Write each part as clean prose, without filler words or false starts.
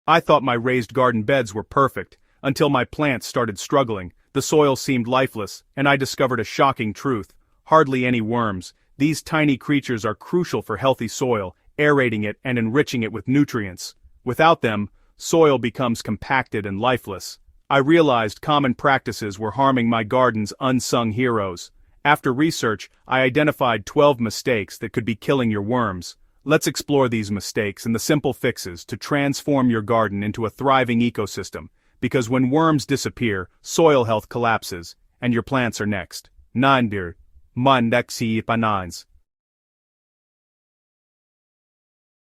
I thought my raised garden beds were perfect, until my plants started struggling, the soil seemed lifeless, and I discovered a shocking truth. Hardly any worms. These tiny creatures are crucial for healthy soil, aerating it and enriching it with nutrients. Without them, soil becomes compacted and lifeless. I realized common practices were harming my garden's unsung heroes. After research, I identified 12 mistakes that could be killing your worms. Let's explore these mistakes and the simple fixes to transform your garden into a thriving ecosystem. Because when worms disappear, soil health collapses, and your plants are next. 9. Mandaxi panans.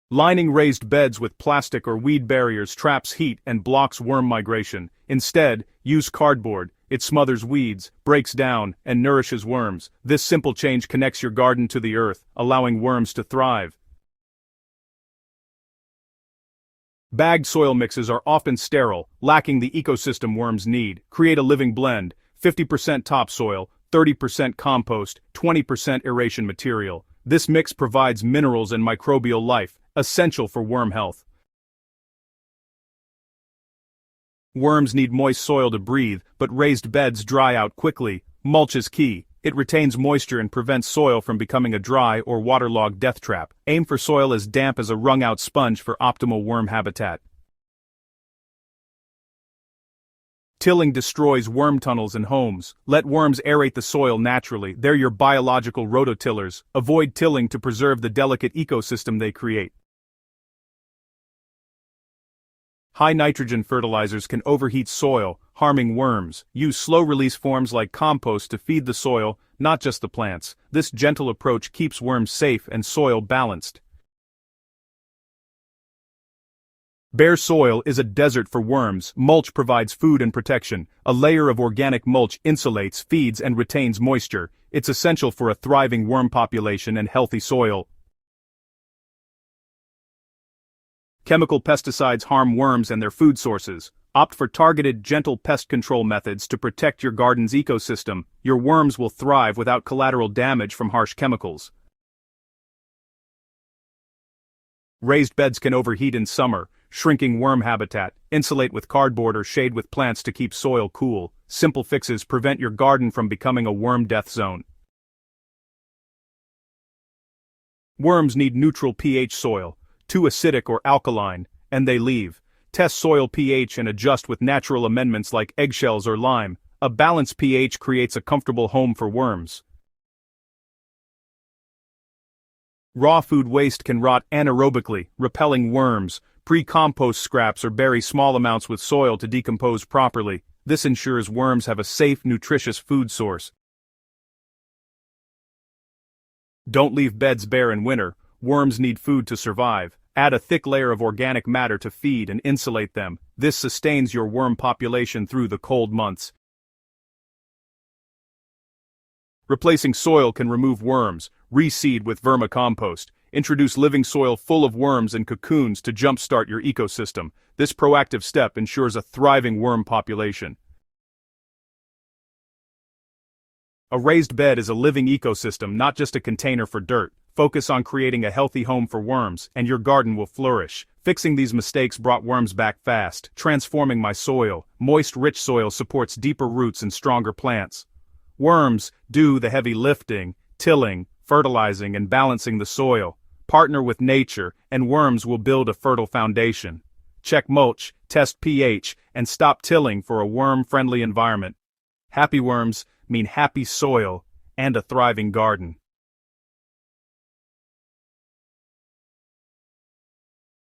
Lining raised beds with plastic or weed barriers traps heat and blocks worm migration. Instead, use cardboard. It smothers weeds, breaks down, and nourishes worms. This simple change connects your garden to the earth, allowing worms to thrive. Bagged soil mixes are often sterile, lacking the ecosystem worms need. Create a living blend: 50% topsoil, 30% compost, 20% aeration material. This mix provides minerals and microbial life, essential for worm health. Worms need moist soil to breathe, but raised beds dry out quickly. Mulch is key. It retains moisture and prevents soil from becoming a dry or waterlogged death trap. Aim for soil as damp as a wrung-out sponge for optimal worm habitat. Tilling destroys worm tunnels in homes. Let worms aerate the soil naturally. They're your biological rototillers. Avoid tilling to preserve the delicate ecosystem they create. High nitrogen fertilizers can overheat soil, harming worms. Use slow-release forms like compost to feed the soil, not just the plants. This gentle approach keeps worms safe and soil balanced. Bare soil is a desert for worms. Mulch provides food and protection. A layer of organic mulch insulates, feeds, and retains moisture. It's essential for a thriving worm population and healthy soil. Chemical pesticides harm worms and their food sources. Opt for targeted, gentle pest control methods to protect your garden's ecosystem. Your worms will thrive without collateral damage from harsh chemicals. Raised beds can overheat in summer, shrinking worm habitat. Insulate with cardboard or shade with plants to keep soil cool. Simple fixes prevent your garden from becoming a worm death zone. Worms need neutral pH soil. Too acidic or alkaline, and they leave. Test soil pH and adjust with natural amendments like eggshells or lime. A balanced pH creates a comfortable home for worms. Raw food waste can rot anaerobically, repelling worms. Pre-compost scraps or bury small amounts with soil to decompose properly. This ensures worms have a safe, nutritious food source. Don't leave beds bare in winter. Worms need food to survive. Add a thick layer of organic matter to feed and insulate them. This sustains your worm population through the cold months. Replacing soil can remove worms. Reseed with vermicompost. Introduce living soil full of worms and cocoons to jumpstart your ecosystem. This proactive step ensures a thriving worm population. A raised bed is a living ecosystem, not just a container for dirt. Focus on creating a healthy home for worms, and your garden will flourish. Fixing these mistakes brought worms back fast. Transforming my soil. Moist, rich soil supports deeper roots and stronger plants. Worms do the heavy lifting, tilling, fertilizing, and balancing the soil. Partner with nature, and worms will build a fertile foundation. Check mulch, test pH, and stop tilling for a worm-friendly environment. Happy worms mean happy soil and a thriving garden.